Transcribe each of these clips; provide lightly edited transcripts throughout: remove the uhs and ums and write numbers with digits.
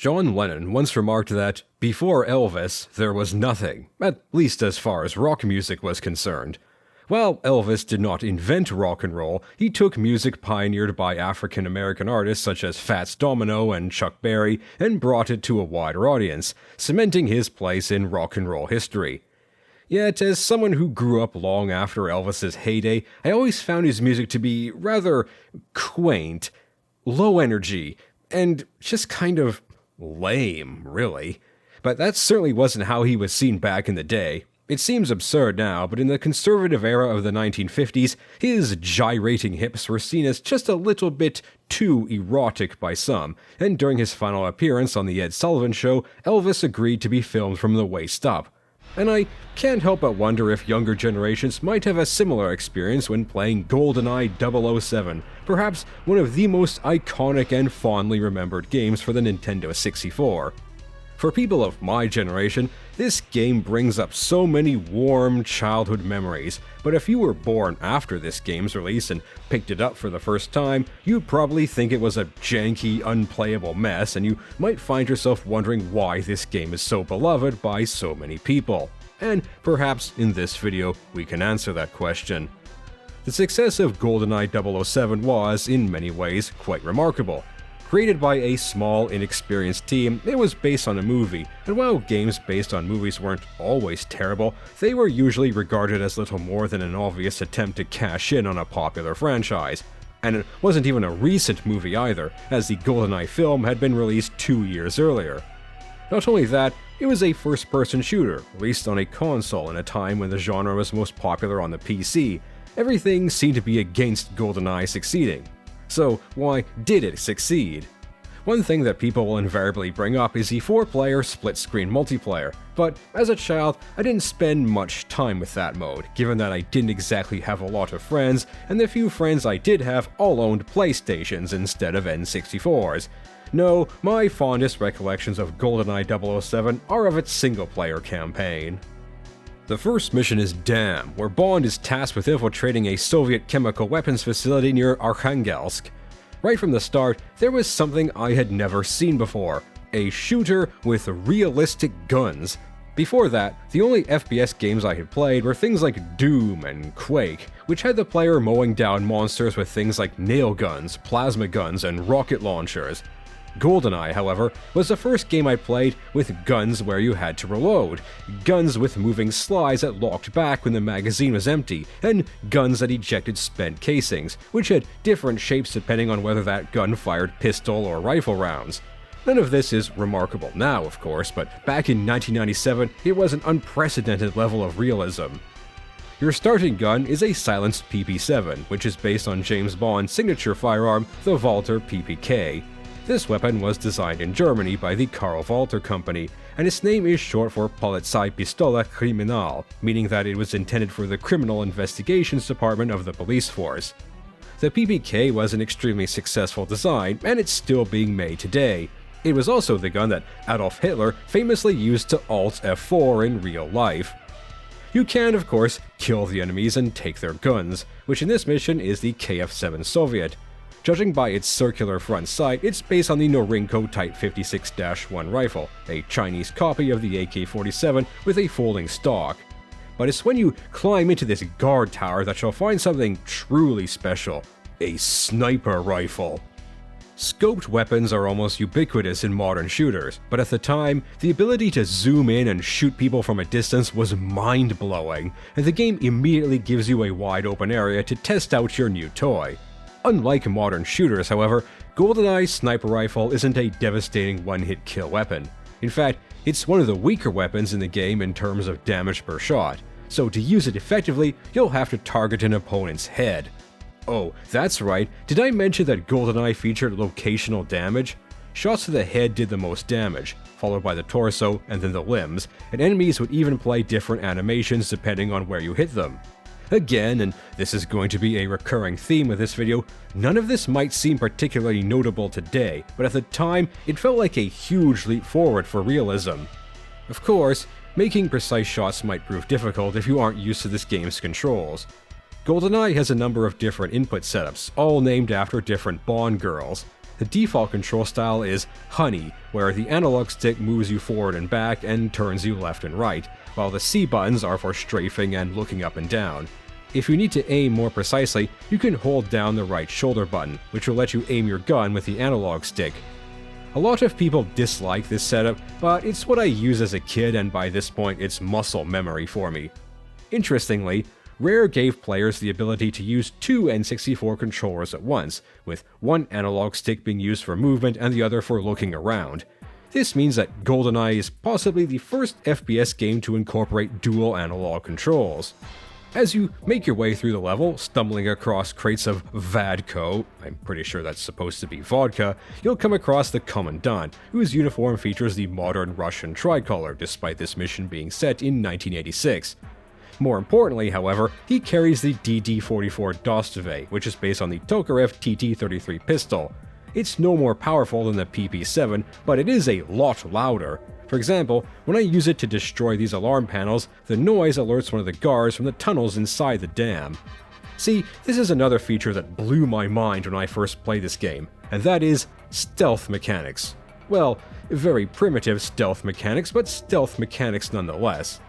John Lennon once remarked that, before Elvis, there was nothing, at least as far as rock music was concerned. While Elvis did not invent rock and roll, he took music pioneered by African-American artists such as Fats Domino and Chuck Berry and brought it to a wider audience, cementing his place in rock and roll history. Yet, as someone who grew up long after Elvis's heyday, I always found his music to be rather quaint, low energy, and just kind of lame, really. But that certainly wasn't how he was seen back in the day. It seems absurd now, but in the conservative era of the 1950s, his gyrating hips were seen as just a little bit too erotic by some, and during his final appearance on The Ed Sullivan Show, Elvis agreed to be filmed from the waist up. And I can't help but wonder if younger generations might have a similar experience when playing GoldenEye 007, perhaps one of the most iconic and fondly remembered games for the Nintendo 64. For people of my generation, this game brings up so many warm childhood memories, but if you were born after this game's release and picked it up for the first time, you'd probably think it was a janky, unplayable mess, and you might find yourself wondering why this game is so beloved by so many people. And perhaps in this video, we can answer that question. The success of GoldenEye 007 was, in many ways, quite remarkable. Created by a small, inexperienced team, it was based on a movie, and while games based on movies weren't always terrible, they were usually regarded as little more than an obvious attempt to cash in on a popular franchise. And it wasn't even a recent movie either, as the GoldenEye film had been released 2 years earlier. Not only that, it was a first-person shooter, released on a console in a time when the genre was most popular on the PC. Everything seemed to be against GoldenEye succeeding. So why did it succeed? One thing that people will invariably bring up is the 4-player split-screen multiplayer, but as a child, I didn't spend much time with that mode, given that I didn't exactly have a lot of friends, and the few friends I did have all owned PlayStations instead of N64s. No, my fondest recollections of GoldenEye 007 are of its single-player campaign. The first mission is Dam, where Bond is tasked with infiltrating a Soviet chemical weapons facility near Arkhangelsk. Right from the start, there was something I had never seen before, a shooter with realistic guns. Before that, the only FPS games I had played were things like Doom and Quake, which had the player mowing down monsters with things like nail guns, plasma guns, and rocket launchers. GoldenEye, however, was the first game I played with guns where you had to reload, guns with moving slides that locked back when the magazine was empty, and guns that ejected spent casings, which had different shapes depending on whether that gun fired pistol or rifle rounds. None of this is remarkable now, of course, but back in 1997, it was an unprecedented level of realism. Your starting gun is a silenced PP-7, which is based on James Bond's signature firearm, the Walther PPK. This weapon was designed in Germany by the Carl Walther Company, and its name is short for Polizeipistole Kriminal, meaning that it was intended for the Criminal Investigations Department of the police force. The PPK was an extremely successful design, and it's still being made today. It was also the gun that Adolf Hitler famously used to Alt F4 in real life. You can, of course, kill the enemies and take their guns, which in this mission is the KF-7 Soviet. Judging by its circular front sight, it's based on the Norinco Type 56-1 rifle, a Chinese copy of the AK-47 with a folding stock. But it's when you climb into this guard tower that you'll find something truly special, a sniper rifle. Scoped weapons are almost ubiquitous in modern shooters, but at the time, the ability to zoom in and shoot people from a distance was mind-blowing, and the game immediately gives you a wide-open area to test out your new toy. Unlike modern shooters, however, GoldenEye's sniper rifle isn't a devastating one-hit kill weapon. In fact, it's one of the weaker weapons in the game in terms of damage per shot, so to use it effectively, you'll have to target an opponent's head. Oh, that's right, did I mention that GoldenEye featured locational damage? Shots to the head did the most damage, followed by the torso and then the limbs, and enemies would even play different animations depending on where you hit them. Again, and this is going to be a recurring theme of this video, none of this might seem particularly notable today, but at the time, it felt like a huge leap forward for realism. Of course, making precise shots might prove difficult if you aren't used to this game's controls. GoldenEye has a number of different input setups, all named after different Bond girls. The default control style is Honey, where the analog stick moves you forward and back and turns you left and right, while the C buttons are for strafing and looking up and down. If you need to aim more precisely, you can hold down the right shoulder button, which will let you aim your gun with the analog stick. A lot of people dislike this setup, but it's what I used as a kid, and by this point it's muscle memory for me. Interestingly, Rare gave players the ability to use two N64 controllers at once, with one analog stick being used for movement and the other for looking around. This means that GoldenEye is possibly the first FPS game to incorporate dual analog controls. As you make your way through the level, stumbling across crates of Vodka, I'm pretty sure that's supposed to be vodka, you'll come across the Commandant, whose uniform features the modern Russian tricolor, despite this mission being set in 1986. More importantly, however, he carries the DD-44 Dostoevsky, which is based on the Tokarev TT-33 pistol. It's no more powerful than the PP-7, but it is a lot louder. For example, when I use it to destroy these alarm panels, the noise alerts one of the guards from the tunnels inside the dam. See, this is another feature that blew my mind when I first played this game, and that is stealth mechanics. Well, very primitive stealth mechanics, but stealth mechanics nonetheless.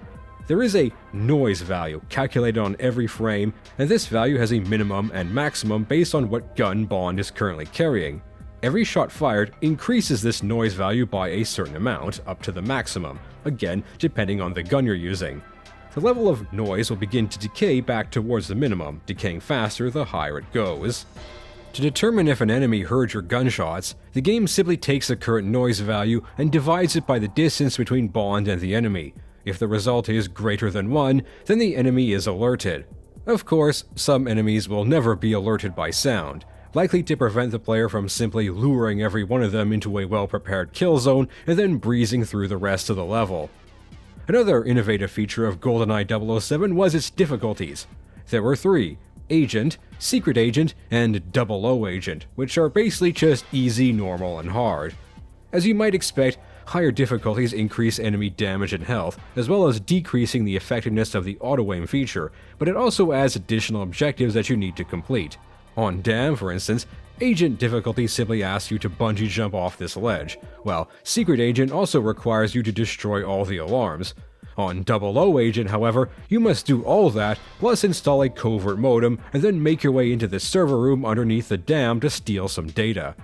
There is a noise value calculated on every frame, and this value has a minimum and maximum based on what gun Bond is currently carrying. Every shot fired increases this noise value by a certain amount, up to the maximum, again depending on the gun you're using. The level of noise will begin to decay back towards the minimum, decaying faster the higher it goes. To determine if an enemy heard your gunshots, the game simply takes the current noise value and divides it by the distance between Bond and the enemy. If the result is greater than 1, then the enemy is alerted. Of course, some enemies will never be alerted by sound, likely to prevent the player from simply luring every one of them into a well-prepared kill zone and then breezing through the rest of the level. Another innovative feature of GoldenEye 007 was its difficulties. There were 3: Agent, Secret Agent, and 00 Agent, which are basically just easy, normal, and hard. As you might expect, higher difficulties increase enemy damage and health, as well as decreasing the effectiveness of the auto-aim feature, but it also adds additional objectives that you need to complete. On Dam, for instance, Agent difficulty simply asks you to bungee jump off this ledge, while Secret Agent also requires you to destroy all the alarms. On 00 Agent, however, you must do all that, plus install a covert modem, and then make your way into the server room underneath the dam to steal some data.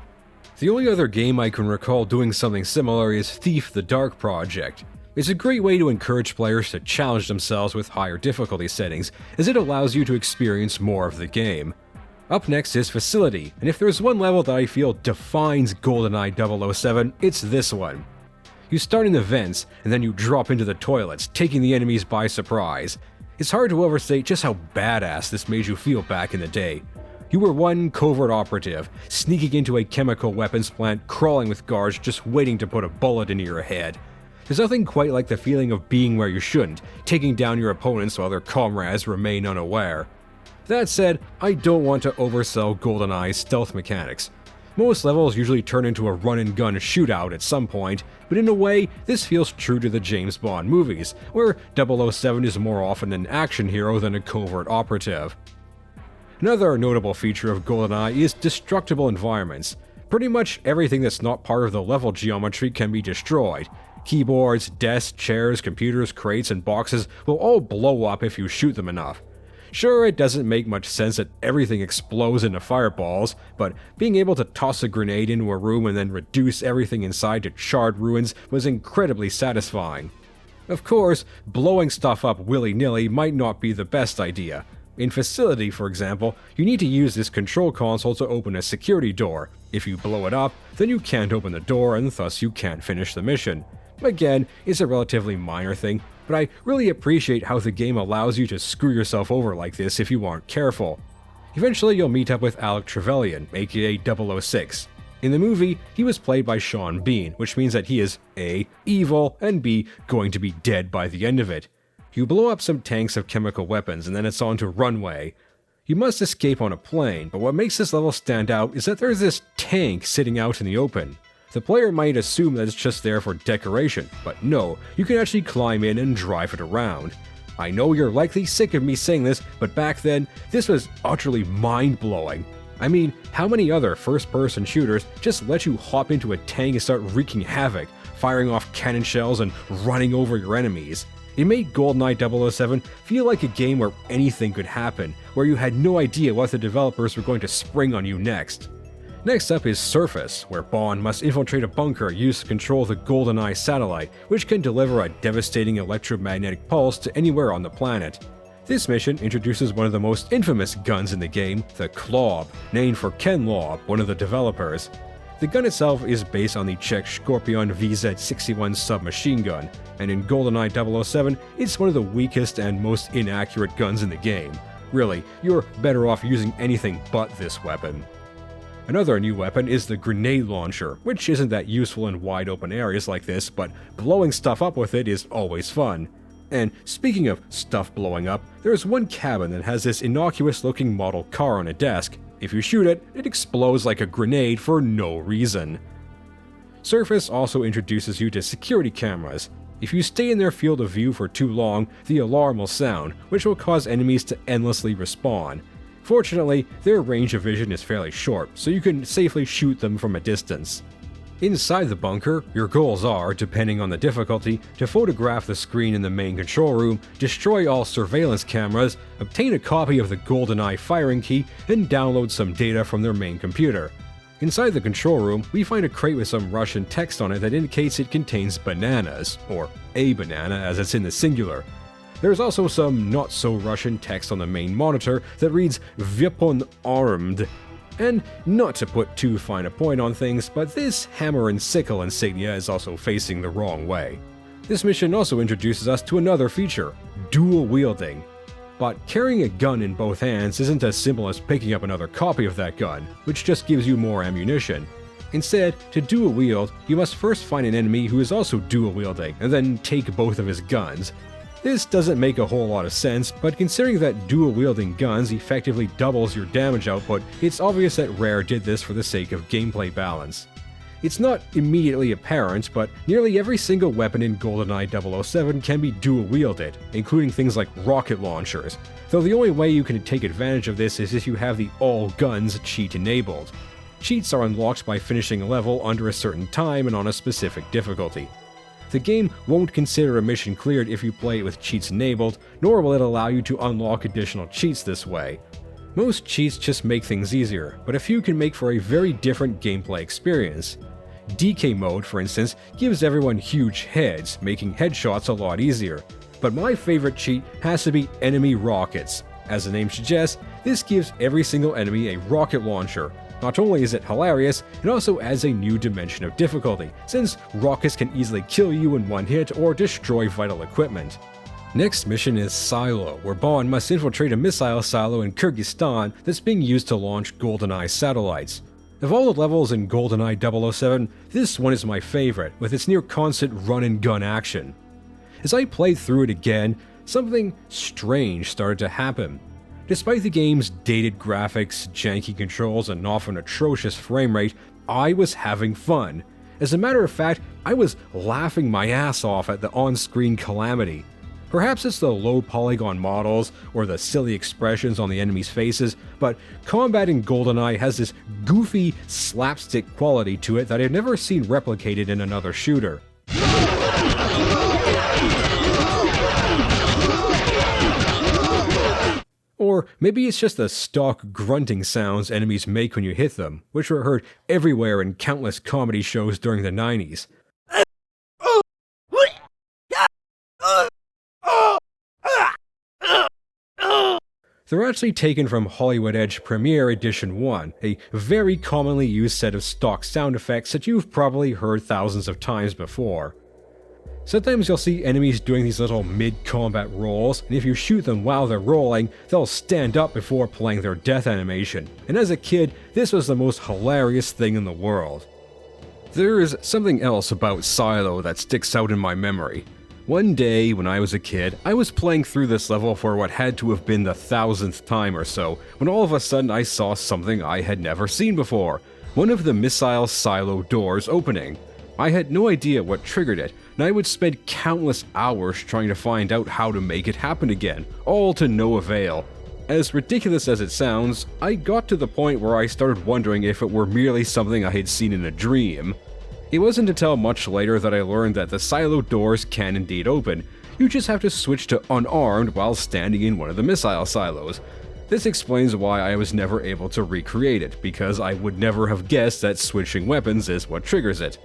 The only other game I can recall doing something similar is Thief the Dark Project. It's a great way to encourage players to challenge themselves with higher difficulty settings, as it allows you to experience more of the game. Up next is Facility, and if there's one level that I feel defines GoldenEye 007, it's this one. You start in the vents, and then you drop into the toilets, taking the enemies by surprise. It's hard to overstate just how badass this made you feel back in the day. You were one covert operative, sneaking into a chemical weapons plant, crawling with guards just waiting to put a bullet into your head. There's nothing quite like the feeling of being where you shouldn't, taking down your opponents while their comrades remain unaware. That said, I don't want to oversell GoldenEye's stealth mechanics. Most levels usually turn into a run-and-gun shootout at some point, but in a way, this feels true to the James Bond movies, where 007 is more often an action hero than a covert operative. Another notable feature of GoldenEye is destructible environments. Pretty much everything that's not part of the level geometry can be destroyed. Keyboards, desks, chairs, computers, crates, and boxes will all blow up if you shoot them enough. Sure, it doesn't make much sense that everything explodes into fireballs, but being able to toss a grenade into a room and then reduce everything inside to charred ruins was incredibly satisfying. Of course, blowing stuff up willy-nilly might not be the best idea. In Facility, for example, you need to use this control console to open a security door. If you blow it up, then you can't open the door and thus you can't finish the mission. Again, it's a relatively minor thing, but I really appreciate how the game allows you to screw yourself over like this if you aren't careful. Eventually you'll meet up with Alec Trevelyan, aka 006. In the movie, he was played by Sean Bean, which means that he is A, evil, and B, going to be dead by the end of it. You blow up some tanks of chemical weapons and then it's on to Runway. You must escape on a plane, but what makes this level stand out is that there's this tank sitting out in the open. The player might assume that it's just there for decoration, but no, you can actually climb in and drive it around. I know you're likely sick of me saying this, but back then, this was utterly mind-blowing. I mean, how many other first-person shooters just let you hop into a tank and start wreaking havoc, firing off cannon shells and running over your enemies? It made GoldenEye 007 feel like a game where anything could happen, where you had no idea what the developers were going to spring on you next. Next up is Surface, where Bond must infiltrate a bunker used to control the GoldenEye satellite, which can deliver a devastating electromagnetic pulse to anywhere on the planet. This mission introduces one of the most infamous guns in the game, the Klob, named for Ken Loeb, one of the developers. The gun itself is based on the Czech Scorpion VZ-61 submachine gun, and in GoldenEye 007, it's one of the weakest and most inaccurate guns in the game. Really, you're better off using anything but this weapon. Another new weapon is the grenade launcher, which isn't that useful in wide open areas like this, but blowing stuff up with it is always fun. And speaking of stuff blowing up, there's one cabin that has this innocuous looking model car on a desk. If you shoot it, it explodes like a grenade for no reason. Surface also introduces you to security cameras. If you stay in their field of view for too long, the alarm will sound, which will cause enemies to endlessly respawn. Fortunately, their range of vision is fairly short, so you can safely shoot them from a distance. Inside the bunker, your goals are, depending on the difficulty, to photograph the screen in the main control room, destroy all surveillance cameras, obtain a copy of the GoldenEye firing key, and download some data from their main computer. Inside the control room, we find a crate with some Russian text on it that indicates it contains bananas, or a banana as it's in the singular. There's also some not-so-Russian text on the main monitor that reads "Weapon armed." And not to put too fine a point on things, but this hammer and sickle insignia is also facing the wrong way. This mission also introduces us to another feature, dual wielding. But carrying a gun in both hands isn't as simple as picking up another copy of that gun, which just gives you more ammunition. Instead, to dual wield, you must first find an enemy who is also dual wielding, and then take both of his guns. This doesn't make a whole lot of sense, but considering that dual-wielding guns effectively doubles your damage output, it's obvious that Rare did this for the sake of gameplay balance. It's not immediately apparent, but nearly every single weapon in GoldenEye 007 can be dual-wielded, including things like rocket launchers, though the only way you can take advantage of this is if you have the All Guns cheat enabled. Cheats are unlocked by finishing a level under a certain time and on a specific difficulty. The game won't consider a mission cleared if you play it with cheats enabled, nor will it allow you to unlock additional cheats this way. Most cheats just make things easier, but a few can make for a very different gameplay experience. DK mode, for instance, gives everyone huge heads, making headshots a lot easier. But my favorite cheat has to be enemy rockets. As the name suggests, this gives every single enemy a rocket launcher. Not only is it hilarious, it also adds a new dimension of difficulty, since rockets can easily kill you in one hit or destroy vital equipment. Next mission is Silo, where Bond must infiltrate a missile silo in Kyrgyzstan that's being used to launch GoldenEye satellites. Of all the levels in GoldenEye 007, this one is my favorite, with its near-constant run-and-gun action. As I played through it again, something strange started to happen. Despite the game's dated graphics, janky controls, and often atrocious frame rate, I was having fun. As a matter of fact, I was laughing my ass off at the on-screen calamity. Perhaps it's the low polygon models or the silly expressions on the enemies' faces, but combat in GoldenEye has this goofy slapstick quality to it that I've never seen replicated in another shooter. Or maybe it's just the stock grunting sounds enemies make when you hit them, which were heard everywhere in countless comedy shows during the 90s. They're actually taken from Hollywood Edge Premiere Edition 1, a very commonly used set of stock sound effects that you've probably heard thousands of times before. Sometimes you'll see enemies doing these little mid-combat rolls, and if you shoot them while they're rolling, they'll stand up before playing their death animation, and as a kid, this was the most hilarious thing in the world. There is something else about Silo that sticks out in my memory. One day, when I was a kid, I was playing through this level for what had to have been the 1000th time or so, when all of a sudden I saw something I had never seen before. One of the missile silo doors opening. I had no idea what triggered it, and I would spend countless hours trying to find out how to make it happen again, all to no avail. As ridiculous as it sounds, I got to the point where I started wondering if it were merely something I had seen in a dream. It wasn't until much later that I learned that the silo doors can indeed open. You just have to switch to unarmed while standing in one of the missile silos. This explains why I was never able to recreate it, because I would never have guessed that switching weapons is what triggers it.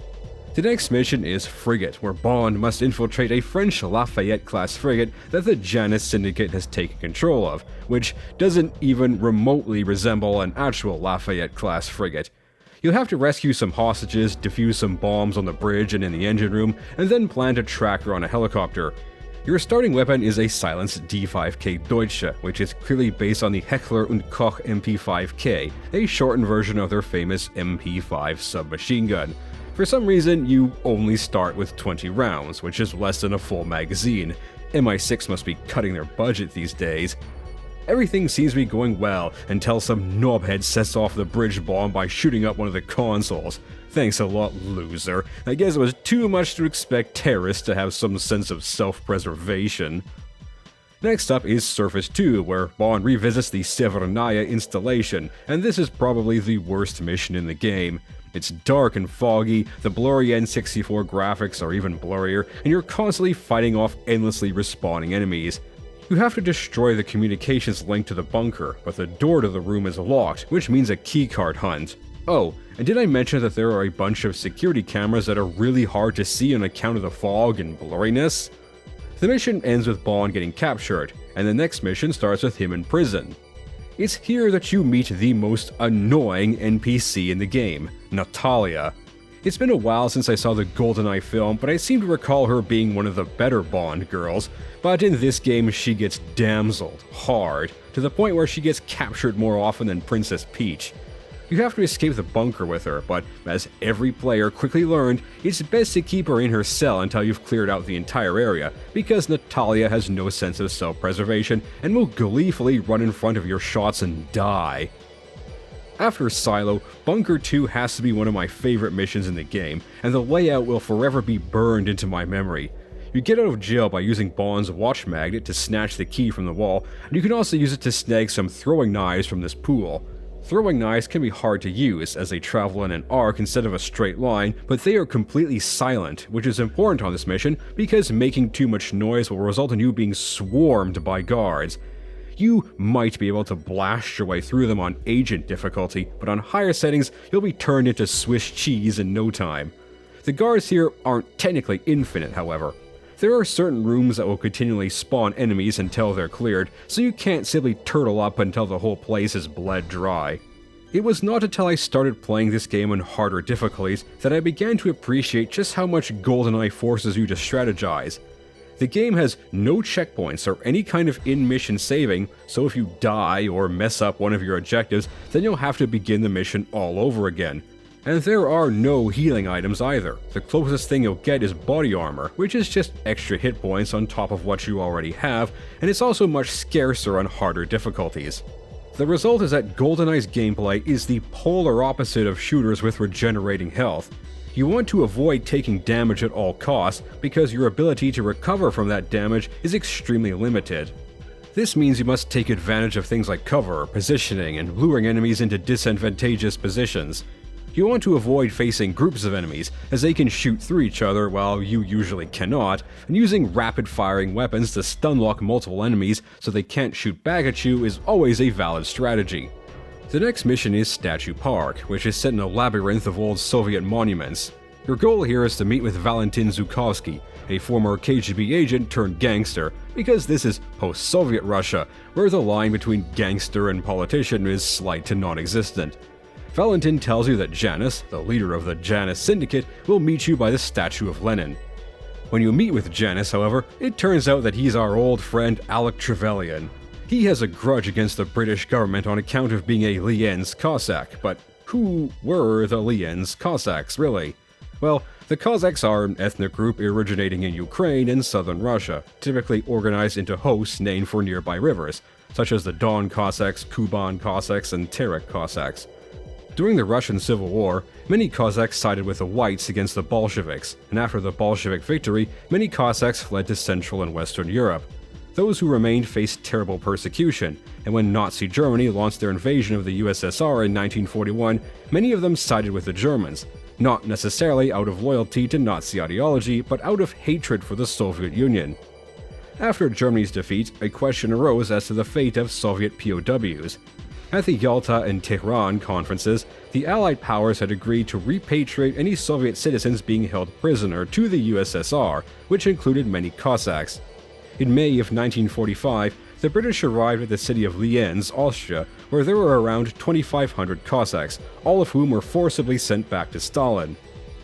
The next mission is Frigate, where Bond must infiltrate a French Lafayette-class frigate that the Janus Syndicate has taken control of, which doesn't even remotely resemble an actual Lafayette-class frigate. You'll have to rescue some hostages, defuse some bombs on the bridge and in the engine room, and then plant a tracker on a helicopter. Your starting weapon is a silenced D5K Deutsche, which is clearly based on the Heckler & Koch MP5K, a shortened version of their famous MP5 submachine gun. For some reason, you only start with 20 rounds, which is less than a full magazine. MI6 must be cutting their budget these days. Everything seems to be going well until some knobhead sets off the bridge bomb by shooting up one of the consoles. Thanks a lot, loser. I guess it was too much to expect terrorists to have some sense of self-preservation. Next up is Surface 2, where Bond revisits the Severnaya installation, and this is probably the worst mission in the game. It's dark and foggy, the blurry N64 graphics are even blurrier, and you're constantly fighting off endlessly respawning enemies. You have to destroy the communications link to the bunker, but the door to the room is locked, which means a keycard hunt. Oh, and did I mention that there are a bunch of security cameras that are really hard to see on account of the fog and blurriness? The mission ends with Bond getting captured, and the next mission starts with him in prison. It's here that you meet the most annoying NPC in the game, Natalia. It's been a while since I saw the GoldenEye film, but I seem to recall her being one of the better Bond girls, but in this game she gets damseled hard, to the point where she gets captured more often than Princess Peach. You have to escape the bunker with her, but as every player quickly learned, it's best to keep her in her cell until you've cleared out the entire area, because Natalia has no sense of self-preservation and will gleefully run in front of your shots and die. After Silo, Bunker 2 has to be one of my favorite missions in the game, and the layout will forever be burned into my memory. You get out of jail by using Bond's watch magnet to snatch the key from the wall, and you can also use it to snag some throwing knives from this pool. Throwing knives can be hard to use, as they travel in an arc instead of a straight line, but they are completely silent, which is important on this mission because making too much noise will result in you being swarmed by guards. You might be able to blast your way through them on agent difficulty, but on higher settings you'll be turned into Swiss cheese in no time. The guards here aren't technically infinite, however. There are certain rooms that will continually spawn enemies until they're cleared, so you can't simply turtle up until the whole place is bled dry. It was not until I started playing this game on harder difficulties that I began to appreciate just how much GoldenEye forces you to strategize. The game has no checkpoints or any kind of in-mission saving, so if you die or mess up one of your objectives, then you'll have to begin the mission all over again. And there are no healing items either. The closest thing you'll get is body armor, which is just extra hit points on top of what you already have, and it's also much scarcer on harder difficulties. The result is that GoldenEye's gameplay is the polar opposite of shooters with regenerating health. You want to avoid taking damage at all costs, because your ability to recover from that damage is extremely limited. This means you must take advantage of things like cover, positioning, and luring enemies into disadvantageous positions. You want to avoid facing groups of enemies, as they can shoot through each other while you usually cannot, and using rapid-firing weapons to stun-lock multiple enemies so they can't shoot back at you is always a valid strategy. The next mission is Statue Park, which is set in a labyrinth of old Soviet monuments. Your goal here is to meet with Valentin Zhukovsky, a former KGB agent turned gangster, because this is post-Soviet Russia, where the line between gangster and politician is slight to non-existent. Valentin tells you that Janus, the leader of the Janus Syndicate, will meet you by the statue of Lenin. When you meet with Janus, however, it turns out that he's our old friend Alec Trevelyan. He has a grudge against the British government on account of being a Lienz Cossack, but who were the Lienz Cossacks, really? Well, the Cossacks are an ethnic group originating in Ukraine and southern Russia, typically organized into hosts named for nearby rivers, such as the Don Cossacks, Kuban Cossacks, and Terek Cossacks. During the Russian Civil War, many Cossacks sided with the Whites against the Bolsheviks, and after the Bolshevik victory, many Cossacks fled to Central and Western Europe. those who remained faced terrible persecution, and when Nazi Germany launched their invasion of the USSR in 1941, many of them sided with the Germans, not necessarily out of loyalty to Nazi ideology, but out of hatred for the Soviet Union. After Germany's defeat, a question arose as to the fate of Soviet POWs. At the Yalta and Tehran conferences, the Allied powers had agreed to repatriate any Soviet citizens being held prisoner to the USSR, which included many Cossacks. In May of 1945, the British arrived at the city of Lienz, Austria, where there were around 2,500 Cossacks, all of whom were forcibly sent back to Stalin.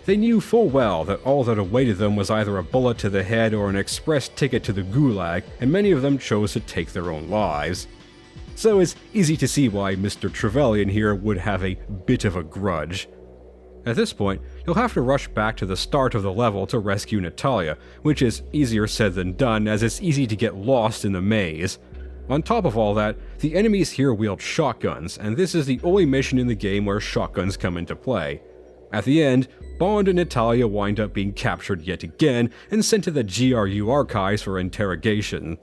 They knew full well that all that awaited them was either a bullet to the head or an express ticket to the Gulag, and many of them chose to take their own lives. So it's easy to see why Mr. Trevelyan here would have a bit of a grudge. At this point, you'll have to rush back to the start of the level to rescue Natalia, which is easier said than done as it's easy to get lost in the maze. On top of all that, the enemies here wield shotguns, and this is the only mission in the game where shotguns come into play. At the end, Bond and Natalia wind up being captured yet again and sent to the GRU archives for interrogation.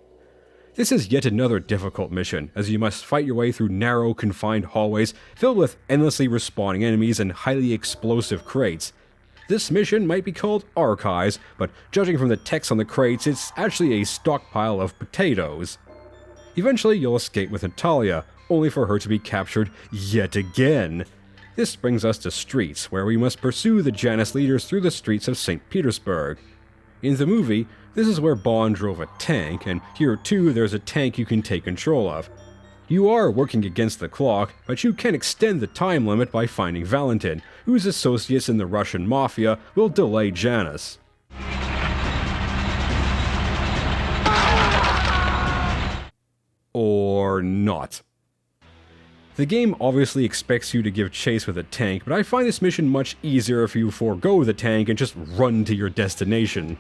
This is yet another difficult mission, as you must fight your way through narrow, confined hallways filled with endlessly respawning enemies and highly explosive crates. This mission might be called Archives, but judging from the text on the crates, it's actually a stockpile of potatoes. Eventually, you'll escape with Natalia, only for her to be captured yet again. This brings us to Streets, where we must pursue the Janus leaders through the streets of St. Petersburg. In the movie, this is where Bond drove a tank, and here too there's a tank you can take control of. You are working against the clock, but you can extend the time limit by finding Valentin, whose associates in the Russian mafia will delay Janus. Or not. The game obviously expects you to give chase with a tank, but I find this mission much easier if you forego the tank and just run to your destination.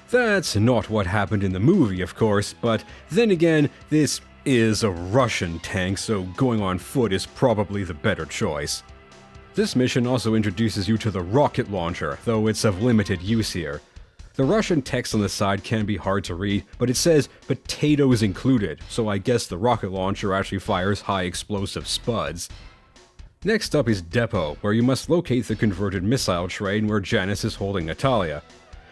That's not what happened in the movie, of course, but then again, this is a Russian tank, so going on foot is probably the better choice. This mission also introduces you to the rocket launcher, though it's of limited use here. The Russian text on the side can be hard to read, but it says potatoes included, so I guess the rocket launcher actually fires high explosive spuds. Next up is Depot, where you must locate the converted missile train where Janus is holding Natalia.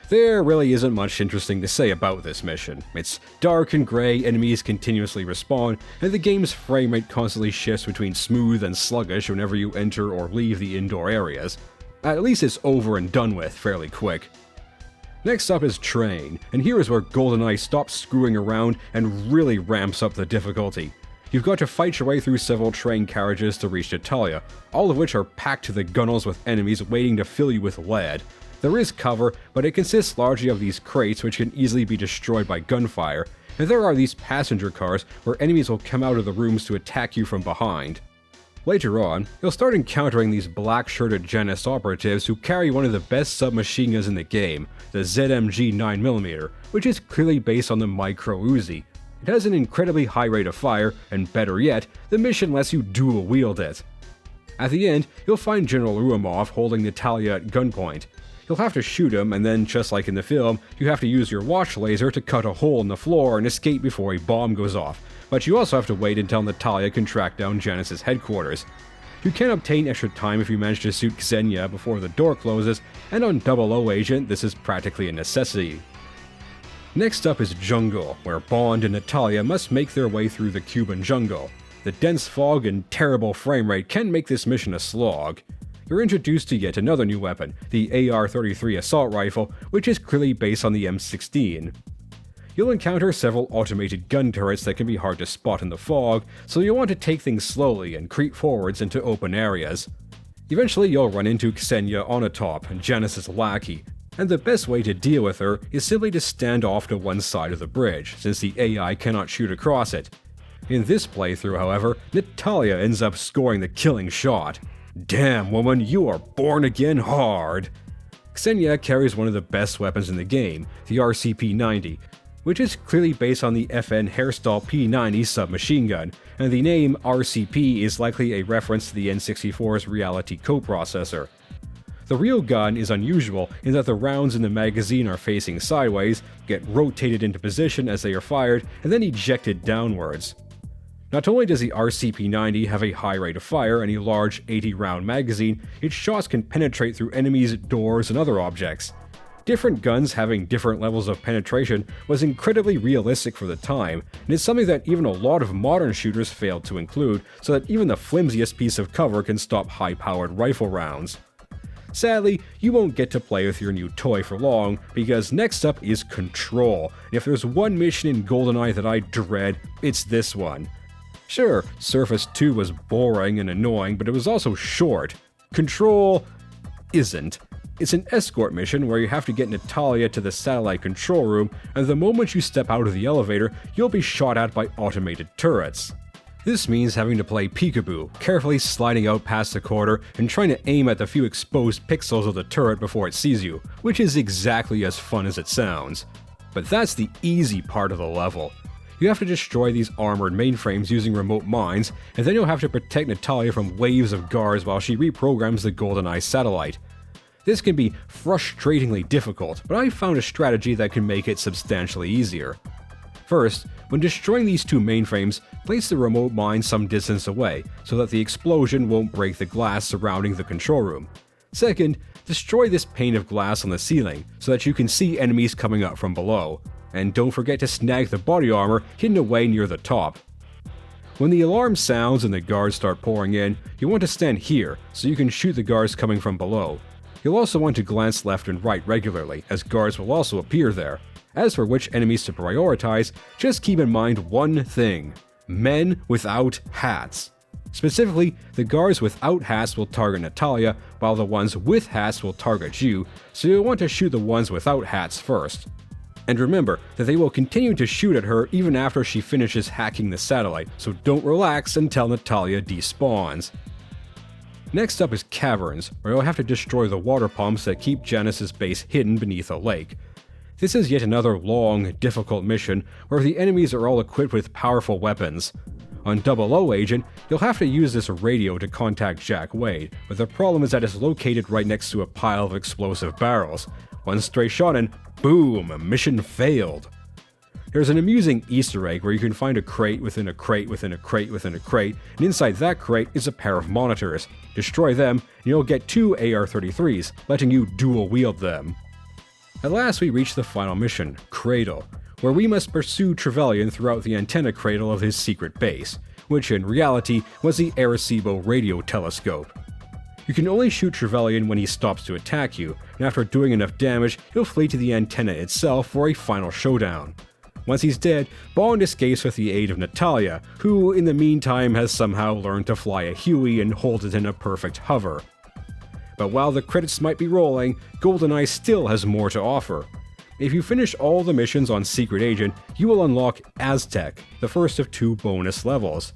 There really isn't much interesting to say about this mission. It's dark and grey, enemies continuously respawn, and the game's frame rate constantly shifts between smooth and sluggish whenever you enter or leave the indoor areas. At least it's over and done with fairly quick. Next up is Train, and here is where GoldenEye stops screwing around and really ramps up the difficulty. You've got to fight your way through several train carriages to reach Natalia, all of which are packed to the gunnels with enemies waiting to fill you with lead. There is cover, but it consists largely of these crates which can easily be destroyed by gunfire, and there are these passenger cars where enemies will come out of the rooms to attack you from behind. Later on, you'll start encountering these black-shirted Janus operatives who carry one of the best submachine guns in the game, the ZMG 9mm, which is clearly based on the Micro Uzi. It has an incredibly high rate of fire, and better yet, the mission lets you dual-wield it. At the end, you'll find General Urumov holding Natalia at gunpoint. You'll have to shoot him, and then, just like in the film, you have to use your watch laser to cut a hole in the floor and escape before a bomb goes off. But you also have to wait until Natalia can track down Janus' headquarters. You can obtain extra time if you manage to shoot Ksenia before the door closes, and on 00 Agent, this is practically a necessity. Next up is Jungle, where Bond and Natalia must make their way through the Cuban jungle. The dense fog and terrible frame rate can make this mission a slog. You're introduced to yet another new weapon, the AR-33 assault rifle, which is clearly based on the M16. You'll encounter several automated gun turrets that can be hard to spot in the fog, so you'll want to take things slowly and creep forwards into open areas. Eventually you'll run into Ksenia on atop, Janus' lackey, and the best way to deal with her is simply to stand off to one side of the bridge, since the AI cannot shoot across it. In this playthrough, however, Natalia ends up scoring the killing shot. Damn, woman, you are born again hard! Ksenia carries one of the best weapons in the game, the RCP-90, which is clearly based on the FN Hairstyle P90 submachine gun, and the name RCP is likely a reference to the N64's Reality coprocessor. The real gun is unusual in that the rounds in the magazine are facing sideways, get rotated into position as they are fired, and then ejected downwards. Not only does the RCP-90 have a high rate of fire and a large 80-round magazine, its shots can penetrate through enemies, doors, and other objects. Different guns having different levels of penetration was incredibly realistic for the time, and it's something that even a lot of modern shooters failed to include, so that even the flimsiest piece of cover can stop high-powered rifle rounds. Sadly, you won't get to play with your new toy for long, because next up is Control, and if there's one mission in GoldenEye that I dread, it's this one. Sure, Surface 2 was boring and annoying, but it was also short. Control isn't. It's an escort mission where you have to get Natalia to the satellite control room, and the moment you step out of the elevator, you'll be shot at by automated turrets. This means having to play peekaboo, carefully sliding out past the corner and trying to aim at the few exposed pixels of the turret before it sees you, which is exactly as fun as it sounds. But that's the easy part of the level. You have to destroy these armored mainframes using remote mines, and then you'll have to protect Natalia from waves of guards while she reprograms the GoldenEye satellite. This can be frustratingly difficult, but I found a strategy that can make it substantially easier. First, when destroying these two mainframes, place the remote mine some distance away, so that the explosion won't break the glass surrounding the control room. Second, destroy this pane of glass on the ceiling, so that you can see enemies coming up from below. And don't forget to snag the body armor hidden away near the top. When the alarm sounds and the guards start pouring in, you want to stand here, so you can shoot the guards coming from below. You'll also want to glance left and right regularly, as guards will also appear there. As for which enemies to prioritize, just keep in mind one thing: men without hats. Specifically, the guards without hats will target Natalia, while the ones with hats will target you, so you'll want to shoot the ones without hats first. And remember that they will continue to shoot at her even after she finishes hacking the satellite, so don't relax until Natalia despawns. Next up is Caverns, where you'll have to destroy the water pumps that keep Janice's base hidden beneath a lake. This is yet another long, difficult mission where the enemies are all equipped with powerful weapons. On 00 Agent, you'll have to use this radio to contact Jack Wade, but the problem is that it's located right next to a pile of explosive barrels. One stray shot and boom, mission failed. There's an amusing Easter egg where you can find a crate within a crate within a crate within a crate, and inside that crate is a pair of monitors. Destroy them, and you'll get 2 AR-33s, letting you dual wield them. At last we reach the final mission, Cradle, where we must pursue Trevelyan throughout the antenna cradle of his secret base, which in reality was the Arecibo radio telescope. You can only shoot Trevelyan when he stops to attack you, and after doing enough damage, he'll flee to the antenna itself for a final showdown. Once he's dead, Bond escapes with the aid of Natalia, who in the meantime has somehow learned to fly a Huey and holds it in a perfect hover. But while the credits might be rolling, GoldenEye still has more to offer. If you finish all the missions on Secret Agent, you will unlock Aztec, the first of 2 bonus levels.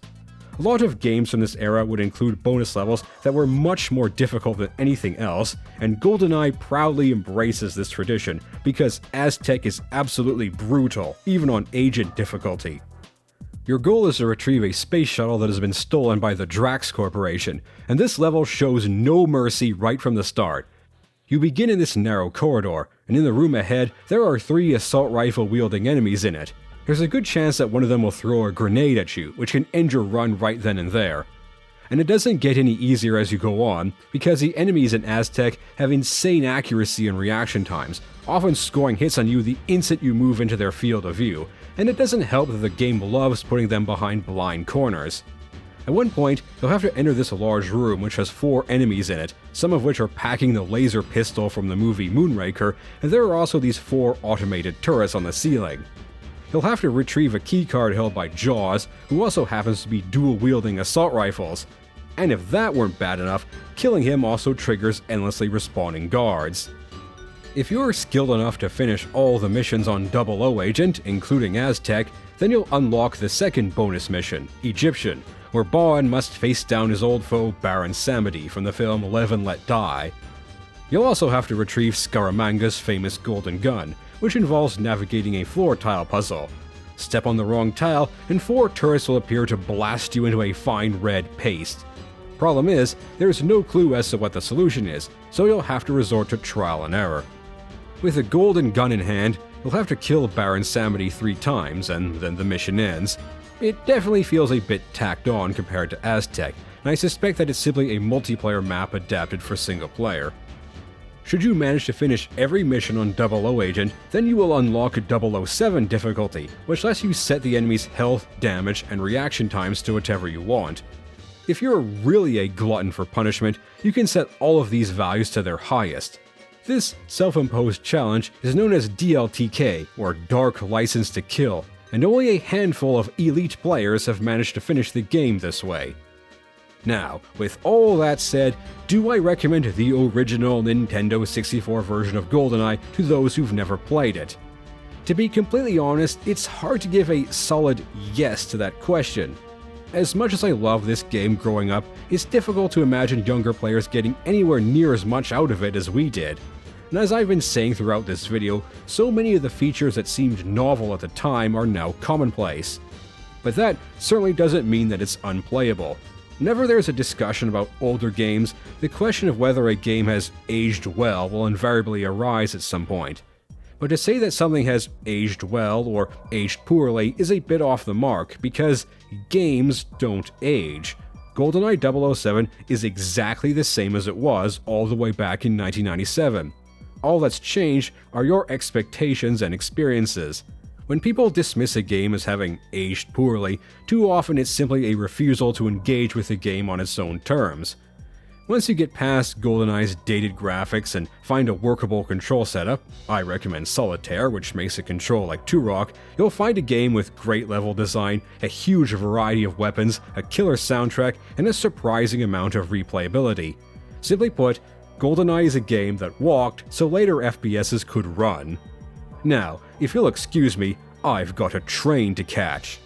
A lot of games from this era would include bonus levels that were much more difficult than anything else, and GoldenEye proudly embraces this tradition because Aztec is absolutely brutal, even on Agent difficulty. Your goal is to retrieve a space shuttle that has been stolen by the Drax Corporation, and this level shows no mercy right from the start. You begin in this narrow corridor, and in the room ahead, there are 3 assault rifle wielding enemies in it. There's a good chance that one of them will throw a grenade at you, which can end your run right then and there. And it doesn't get any easier as you go on, because the enemies in Aztec have insane accuracy and reaction times, often scoring hits on you the instant you move into their field of view, and it doesn't help that the game loves putting them behind blind corners. At one point, you'll have to enter this large room which has 4 enemies in it, some of which are packing the laser pistol from the movie Moonraker, and there are also these 4 automated turrets on the ceiling. You'll have to retrieve a keycard held by Jaws, who also happens to be dual-wielding assault rifles. And if that weren't bad enough, killing him also triggers endlessly respawning guards. If you're skilled enough to finish all the missions on 00 Agent, including Aztec, then you'll unlock the second bonus mission, Egyptian, where Bond must face down his old foe Baron Samedi from the film Live and Let Die. You'll also have to retrieve Scaramanga's famous golden gun, which involves navigating a floor tile puzzle. Step on the wrong tile, and 4 turrets will appear to blast you into a fine red paste. Problem is, there's no clue as to what the solution is, so you'll have to resort to trial and error. With a golden gun in hand, you'll have to kill Baron Samedi 3 times, and then the mission ends. It definitely feels a bit tacked on compared to Aztec, and I suspect that it's simply a multiplayer map adapted for single player. Should you manage to finish every mission on 00 Agent, then you will unlock a 007 difficulty, which lets you set the enemy's health, damage, and reaction times to whatever you want. If you're really a glutton for punishment, you can set all of these values to their highest. This self-imposed challenge is known as DLTK, or Dark License to Kill, and only a handful of elite players have managed to finish the game this way. Now, with all that said, do I recommend the original Nintendo 64 version of GoldenEye to those who've never played it? To be completely honest, it's hard to give a solid yes to that question. As much as I loved this game growing up, it's difficult to imagine younger players getting anywhere near as much out of it as we did. And as I've been saying throughout this video, so many of the features that seemed novel at the time are now commonplace. But that certainly doesn't mean that it's unplayable. Whenever there's a discussion about older games, the question of whether a game has aged well will invariably arise at some point. But to say that something has aged well or aged poorly is a bit off the mark, because games don't age. GoldenEye 007 is exactly the same as it was all the way back in 1997. All that's changed are your expectations and experiences. When people dismiss a game as having aged poorly, too often it's simply a refusal to engage with the game on its own terms. Once you get past GoldenEye's dated graphics and find a workable control setup, I recommend Solitaire, which makes it control like Turok, you'll find a game with great level design, a huge variety of weapons, a killer soundtrack, and a surprising amount of replayability. Simply put, GoldenEye is a game that walked so later FPSs could run. Now, if you'll excuse me, I've got a train to catch.